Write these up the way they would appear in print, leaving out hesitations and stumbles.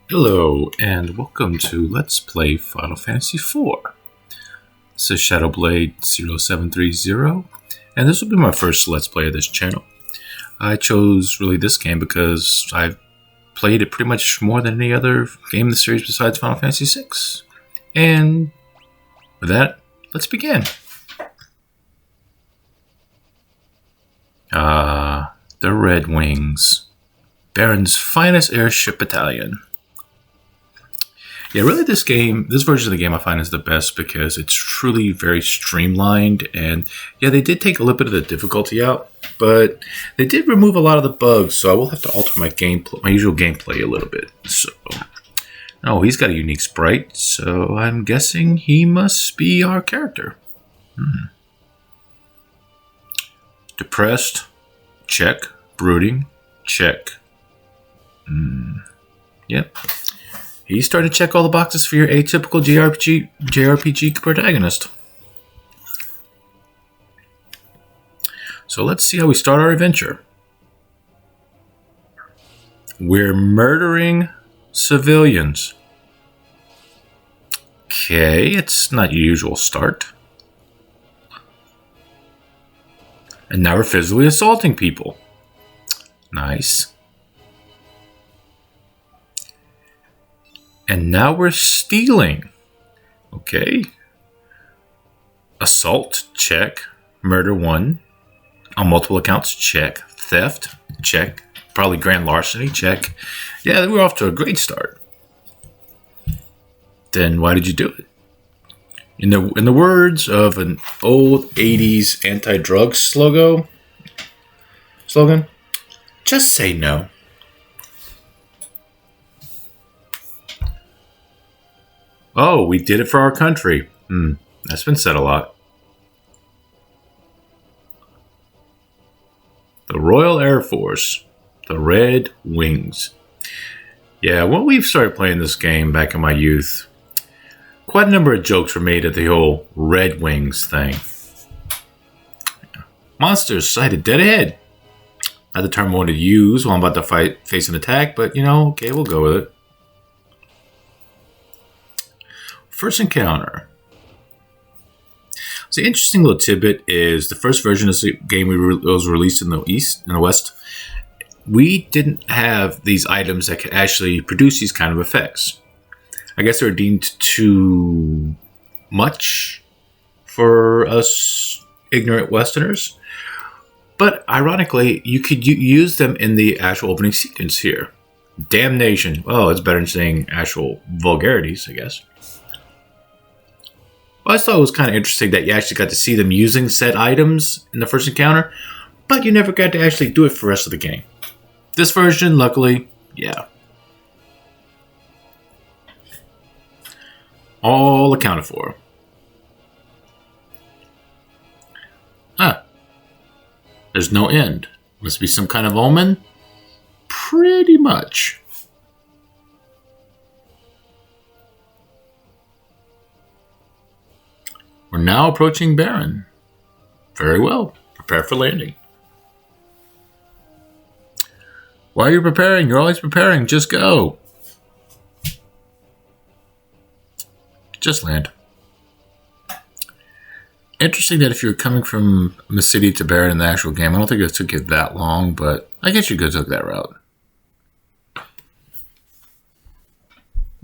Hello, and welcome to Let's Play Final Fantasy IV. This is Shadowblade 0730, and this will be my first Let's Play of this channel. I chose really this game because I've played it pretty much more than any other game in the series besides Final Fantasy VI. And with that, let's begin. The Red Wings, Baron's finest airship battalion. Yeah, really this version of the game I find is the best because it's truly very streamlined, and yeah, they did take a little bit of the difficulty out, but they did remove a lot of the bugs, so I will have to alter my usual gameplay a little bit. So, oh, he's got a unique sprite, so I'm guessing he must be our character. Depressed, check. Brooding, check. Yep. He's starting to check all the boxes for your atypical JRPG protagonist. So let's see how we start our adventure. We're murdering civilians. Okay, it's not your usual start. And now we're physically assaulting people. Nice. And now we're stealing. Okay. Assault, check. Murder 1. On multiple accounts, check. Theft, check. Probably grand larceny, check. Yeah, we're off to a great start. Then why did you do it? In the words of an old 80s anti-drug slogan, just say no. Oh, we did it for our country. That's been said a lot. The Royal Air Force. The Red Wings. Yeah, when we started playing this game back in my youth, quite a number of jokes were made at the whole Red Wings thing. Monsters sighted dead ahead. Not the term I wanted to use while I'm about to face an attack, but okay, we'll go with it. First encounter. So the interesting little tidbit is the first version of the game was released in the West. We didn't have these items that could actually produce these kind of effects. I guess they were deemed too much for us ignorant Westerners. But ironically, you could use them in the actual opening sequence here. Damnation. Well, it's better than saying actual vulgarities, I guess. Well, I thought it was kind of interesting that you actually got to see them using said items in the first encounter, but you never got to actually do it for the rest of the game. This version, luckily, yeah. All accounted for. There's no end. Must be some kind of omen? Pretty much. We're now approaching Baron. Very well. Prepare for landing. Why are you preparing? You're always preparing. Just go. Just land. Interesting that if you're coming from the city to Baron in the actual game, I don't think it took you that long, but I guess you could have took that route.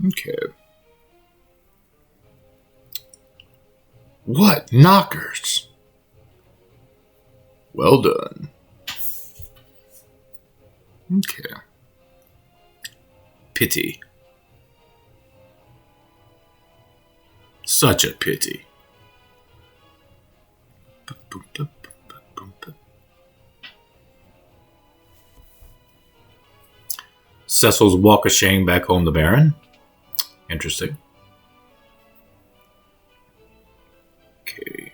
Okay. What knockers? Well done. Okay. Pity. Such a pity. Cecil's walk of shame back home to Baron. Interesting. Okay.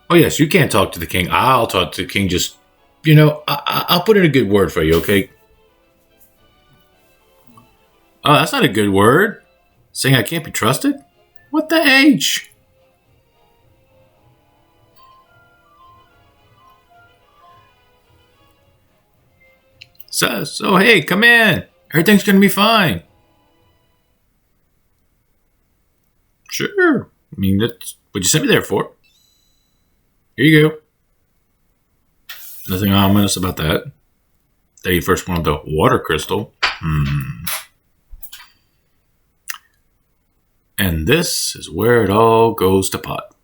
Oh yes, you can't talk to the king. I'll talk to the king. Just, I'll put in a good word for you, okay? Oh, that's not a good word. Saying I can't be trusted? What the H? So hey, come in. Everything's gonna be fine. Sure. I mean, that's what you sent me there for. Here you go. Nothing ominous about that. That you first wanted the water crystal. And this is where it all goes to pot.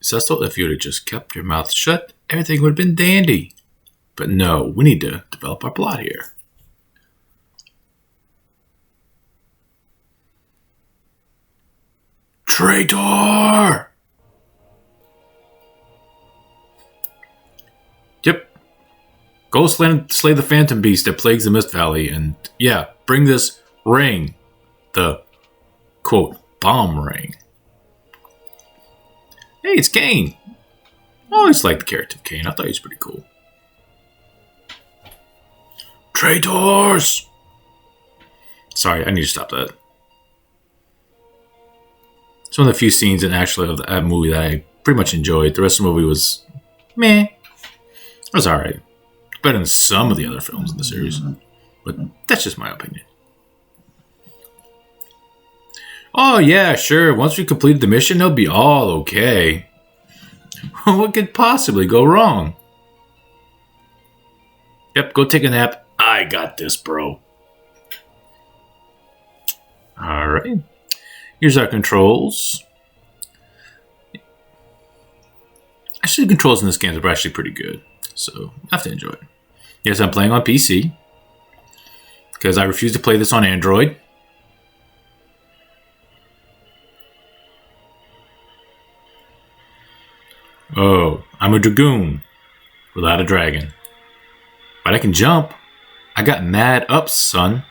Cecil, if you'd have just kept your mouth shut, everything would have been dandy. But no, we need to develop our plot here. Traitor! Yep. Go slay the phantom beast that plagues the Mist Valley, and yeah, bring this ring. The, quote, bomb ring. Hey, it's Kane. I always liked the character of Kane. I thought he was pretty cool. Traitors! Sorry, I need to stop that. It's one of the few scenes in actually of that movie that I pretty much enjoyed. The rest of the movie was meh. It was alright. Better than some of the other films in the series. But that's just my opinion. Oh yeah, sure. Once we completed the mission, it'll be all okay. What could possibly go wrong? Yep, go take a nap. I got this, bro. Alright. Here's our controls. Actually, the controls in this game are actually pretty good. So, I have to enjoy it. Yes, I'm playing on PC. Because I refuse to play this on Android. Oh, I'm a dragoon without a dragon. But I can jump. I got mad up, son.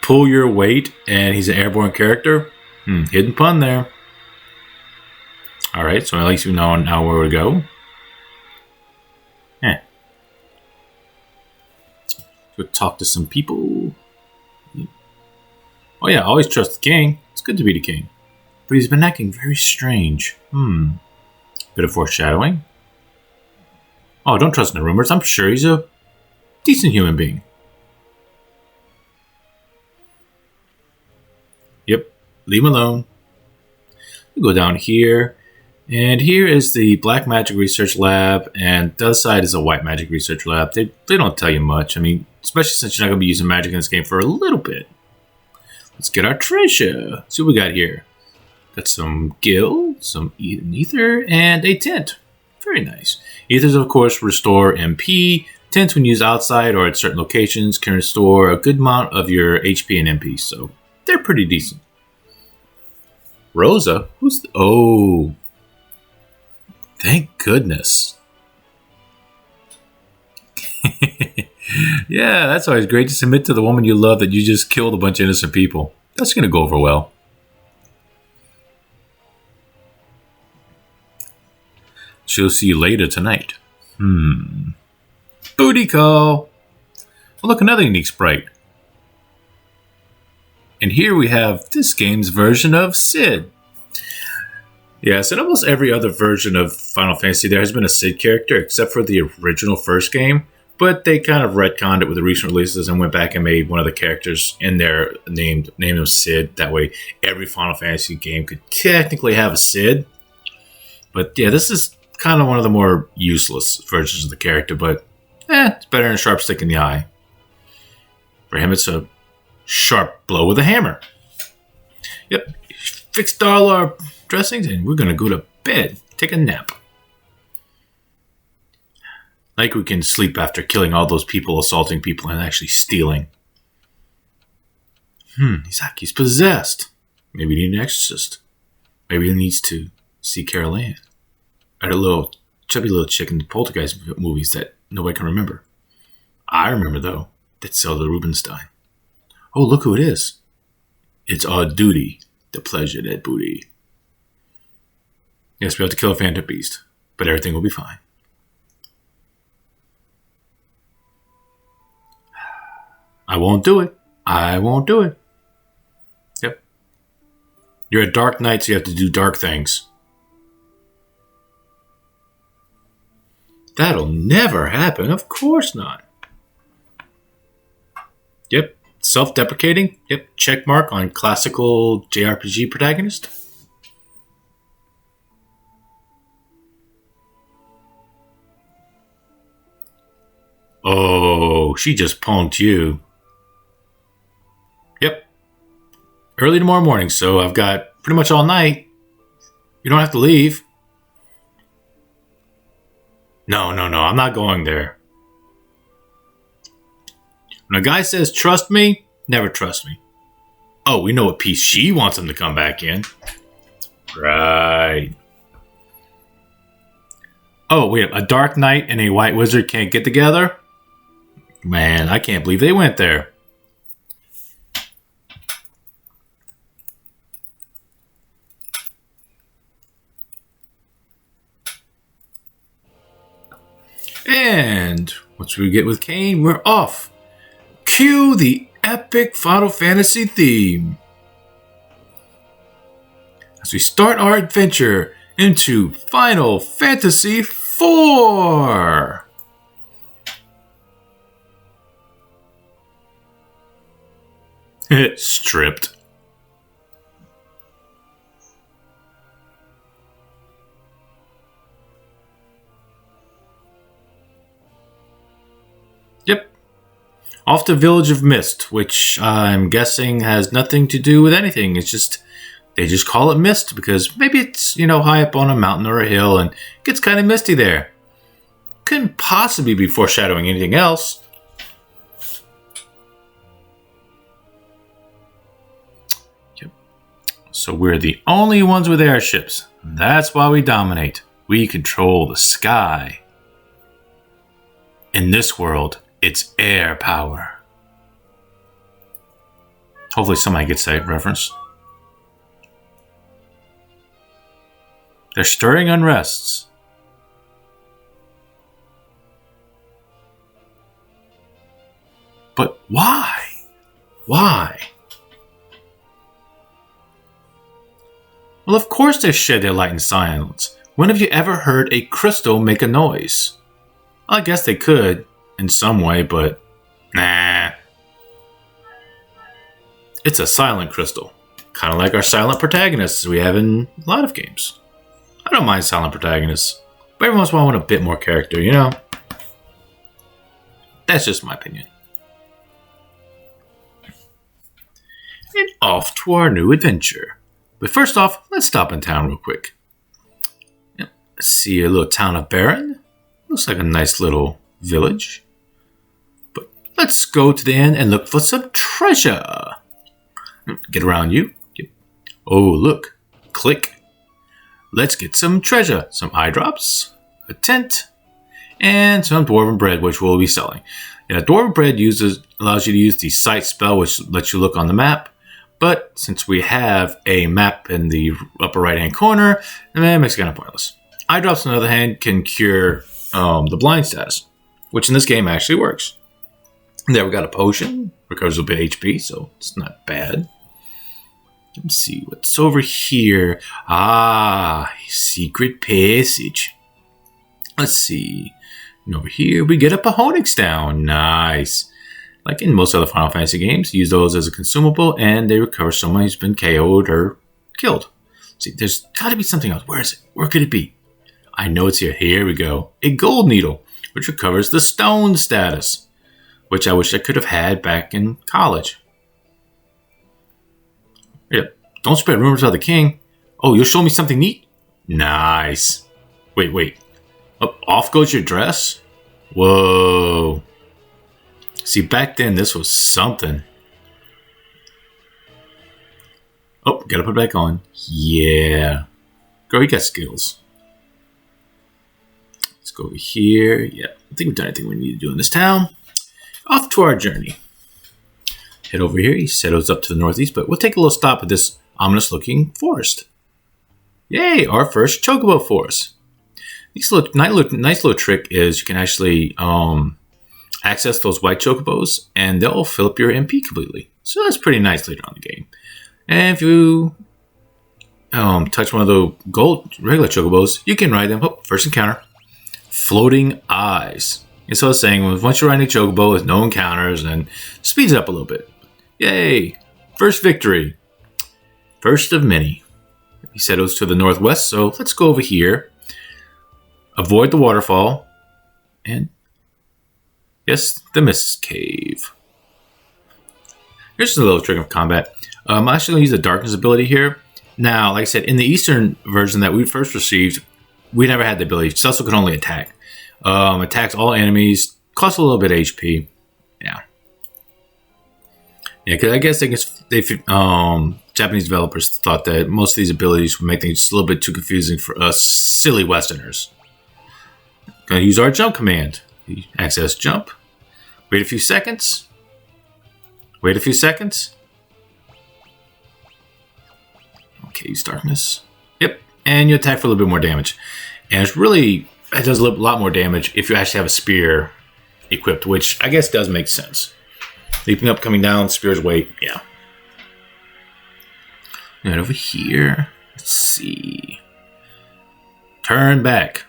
Pull your weight, and he's an airborne character. Hidden pun there. Alright, so at least we know now where to go. Go talk to some people. Oh yeah, I always trust the king. It's good to be the king. But he's been acting very strange. Bit of foreshadowing. Oh, don't trust in the rumors. I'm sure he's a decent human being. Yep, leave him alone. We go down here. And here is the Black Magic Research Lab. And the other side is a White Magic Research Lab. They don't tell you much. I mean, especially since you're not going to be using magic in this game for a little bit. Let's get our treasure. See what we got here. Got some gil, some ether, and a tint. Very nice. Ethers, of course, restore MP. Tints, when used outside or at certain locations, can restore a good amount of your HP and MP. So they're pretty decent. Rosa? Who's the... Oh. Thank goodness. Yeah, that's always great to submit to the woman you love that you just killed a bunch of innocent people. That's going to go over well. She'll see you later tonight. Booty call. Oh, look, another unique sprite. And here we have this game's version of Sid. Yes, in almost every other version of Final Fantasy, there has been a Sid character, except for the original first game. But they kind of retconned it with the recent releases and went back and made one of the characters in there named him Sid. That way, every Final Fantasy game could technically have a Sid. But yeah, this is kind of one of the more useless versions of the character. But it's better than a sharp stick in the eye. For him, it's a sharp blow with a hammer. Yep, fixed all our dressings and we're going to go to bed. Take a nap. Like we can sleep after killing all those people, assaulting people, and actually stealing. He's possessed. Maybe we need an exorcist. Maybe he needs to see Carol Ann. Or the little chubby little chick in the Poltergeist movies that nobody can remember. I remember, though. That's Zelda Rubinstein. Oh, look who it is. It's our duty to pleasure that booty. Yes, we have to kill a phantom beast, but everything will be fine. I won't do it. I won't do it. Yep. You're a dark knight, so you have to do dark things. That'll never happen. Of course not. Self-deprecating? Yep. Check mark on classical JRPG protagonist. Oh, she just punked you. Yep. Early tomorrow morning, so I've got pretty much all night. You don't have to leave. No, I'm not going there. When a guy says, trust me, never trust me. Oh, we know what piece she wants him to come back in. Right. Oh, wait, a dark knight and a white wizard can't get together? Man, I can't believe they went there. And once we get with Kane, we're off. Cue the epic Final Fantasy theme as we start our adventure into Final Fantasy IV. Stripped. Yep. Off to Village of Mist, which I'm guessing has nothing to do with anything. It's just, they just call it Mist because maybe it's, high up on a mountain or a hill and it gets kind of misty there. Couldn't possibly be foreshadowing anything else. Yep. So we're the only ones with airships. That's why we dominate. We control the sky. In this world, it's air power. Hopefully somebody gets that reference. They're stirring unrests. But why? Why? Well, of course they shed their light in silence. When have you ever heard a crystal make a noise? I guess they could. In some way, but nah. It's a silent crystal. Kind of like our silent protagonists we have in a lot of games. I don't mind silent protagonists, but every once in a while I want a bit more character, That's just my opinion. And off to our new adventure. But first off, let's stop in town real quick. Yep. See a little town of Baron. Looks like a nice little village. Let's go to the inn and look for some treasure. Get around you. Oh, look. Click. Let's get some treasure. Some eye drops, a tent, and some dwarven bread, which we'll be selling. Yeah, dwarven bread allows you to use the sight spell, which lets you look on the map. But since we have a map in the upper right-hand corner, it makes it kind of pointless. Eye drops, on the other hand, can cure the blind status, which in this game actually works. There we got a potion, recovers a bit HP, so it's not bad. Let's see what's over here. Secret passage. Let's see. And over here we get a Pahonix down. Nice. Like in most other Final Fantasy games, use those as a consumable and they recover someone who's been KO'd or killed. See, there's got to be something else. Where is it? Where could it be? I know it's here. Here we go. A gold needle, which recovers the stone status. Which I wish I could have had back in college. Yep. Don't spread rumors about the king. Oh, you'll show me something neat? Nice. Wait. Off goes your dress? Whoa. See, back then this was something. Oh, gotta put it back on. Yeah. Girl, you got skills. Let's go over here. Yeah, I think we've done everything we need to do in this town. Off to our journey. Head over here. He settles up to the northeast, but we'll take a little stop at this ominous-looking forest. Yay! Our first chocobo forest. Nice little trick is you can actually access those white chocobos, and they'll fill up your MP completely. So that's pretty nice later on in the game. And if you touch one of the regular chocobos, you can ride them. Oh, first encounter. Floating eyes. And so I was saying, once you're riding a chocobo with no encounters, and speeds it up a little bit. Yay! First victory. First of many. He said it was to the northwest, so let's go over here. Avoid the waterfall. And yes, the Mist Cave. Here's a little trick of combat. I'm actually going to use the darkness ability here. Now, like I said, in the Eastern version that we first received, we never had the ability. Cecil could only attack. Attacks all enemies. Costs a little bit of HP. Yeah. Yeah, because I guess Japanese developers thought that most of these abilities would make things just a little bit too confusing for us silly Westerners. Going to use our jump command. Access jump. Wait a few seconds. Wait a few seconds. Okay, use darkness. Yep, and you attack for a little bit more damage. And it does a lot more damage if you actually have a spear equipped, which I guess does make sense. Leaping up, coming down, spear's weight, yeah. Right over here, let's see. Turn back.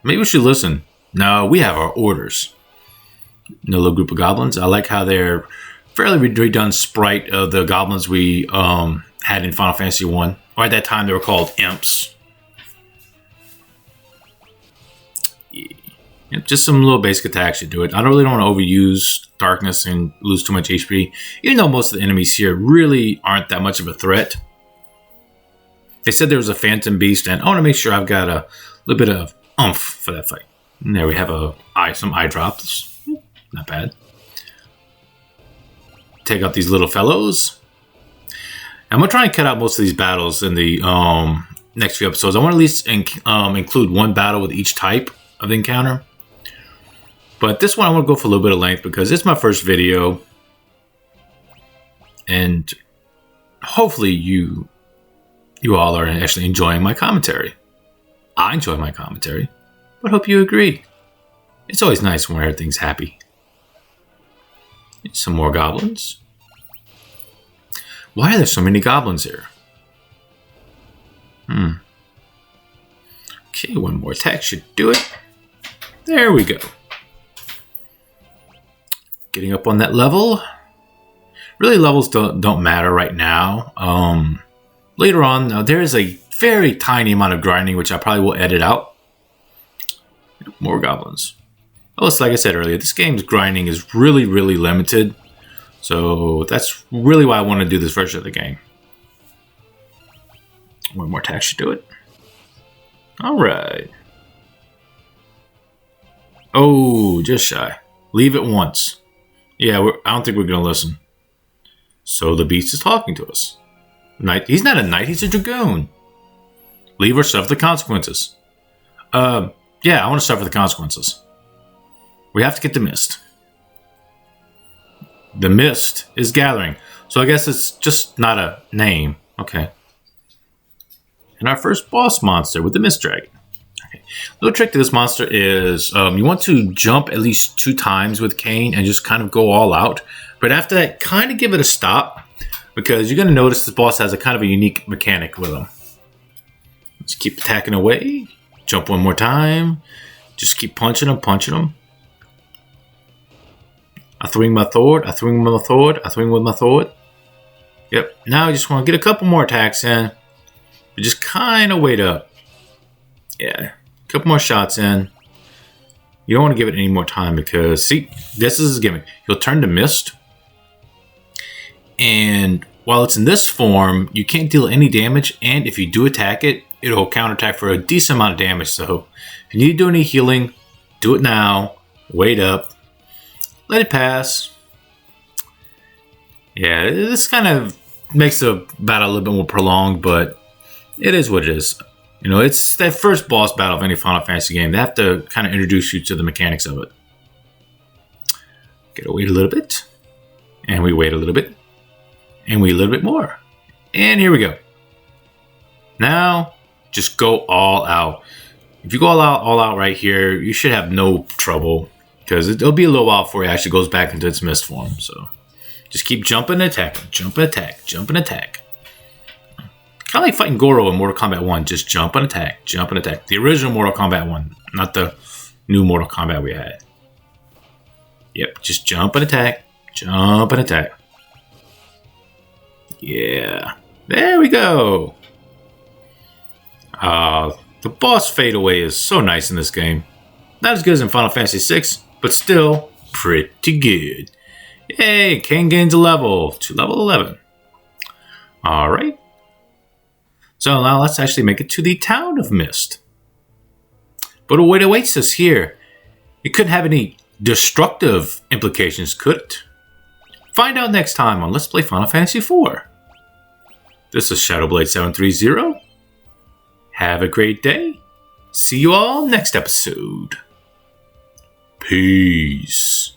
Maybe we should listen. No, we have our orders. No little group of goblins. I like how they're fairly redone sprite of the goblins we had in Final Fantasy 1. Or at that time, they were called imps. Yep, just some little basic attacks should do it. I don't really want to overuse darkness and lose too much HP. Even though most of the enemies here really aren't that much of a threat. They said there was a phantom beast, and I want to make sure I've got a little bit of oomph for that fight. And there we have some eye drops. Not bad. Take out these little fellows. I'm going to try and cut out most of these battles in the next few episodes. I want to at least include one battle with each type of encounter. But this one I want to go for a little bit of length because it's my first video. And hopefully you all are actually enjoying my commentary. I enjoy my commentary, but hope you agree. It's always nice when everything's happy. Some more goblins. Why are there so many goblins here? Okay, one more attack should do it. There we go. Getting up on that level. Really, levels don't matter right now. Later on, now there is a very tiny amount of grinding, which I probably will edit out. More goblins. Well, it's like I said earlier, this game's grinding is really, really limited. So that's really why I want to do this version of the game. One more attack should do it. Alright. Oh, just shy. Leave it once. Yeah, I don't think we're going to listen. So the beast is talking to us. Knight. He's not a knight, he's a dragoon. Leave or suffer the consequences. Yeah, I want to suffer the consequences. We have to get the mist. The mist is gathering. So I guess it's just not a name. Okay. And our first boss monster with the mist dragon. Okay. Little trick to this monster is you want to jump at least 2 times with Cain and just kind of go all out. But after that, kind of give it a stop. Because you're going to notice this boss has a kind of a unique mechanic with him. Let's keep attacking away. Jump one more time. Just keep punching him, punching him. I swing my sword, I swing with my sword, I swing with my sword. Yep, now I just want to get a couple more attacks in. But just kind of wait up. Yeah, a couple more shots in. You don't want to give it any more time because, see, this is his gimmick. He'll turn to mist. And while it's in this form, you can't deal any damage. And if you do attack it, it'll counterattack for a decent amount of damage. So if you need to do any healing, do it now. Wait up. Let it pass. Yeah, this kind of makes the battle a little bit more prolonged, but it is what it is. You know, it's that first boss battle of any Final Fantasy game. They have to kind of introduce you to the mechanics of it. Gotta wait a little bit. And we wait a little bit. And wait a little bit more. And here we go. Now, just go all out. If you go all out right here, you should have no trouble. Because it'll be a little while before it actually goes back into its mist form. So just keep jumping and attacking. Jump and attack. Jump and attack. Kind of like fighting Goro in Mortal Kombat 1. Just jump and attack. Jump and attack. The original Mortal Kombat 1. Not the new Mortal Kombat we had. Yep. Just jump and attack. Jump and attack. Yeah. There we go. The boss fadeaway is so nice in this game. Not as good as in Final Fantasy VI, but still pretty good. Yay, Kane gains a level to level 11. Alright. So now let's actually make it to the Town of Mist. But what awaits us here? It couldn't have any destructive implications, could it? Find out next time on Let's Play Final Fantasy IV. This is Shadowblade730. Have a great day. See you all next episode. Peace.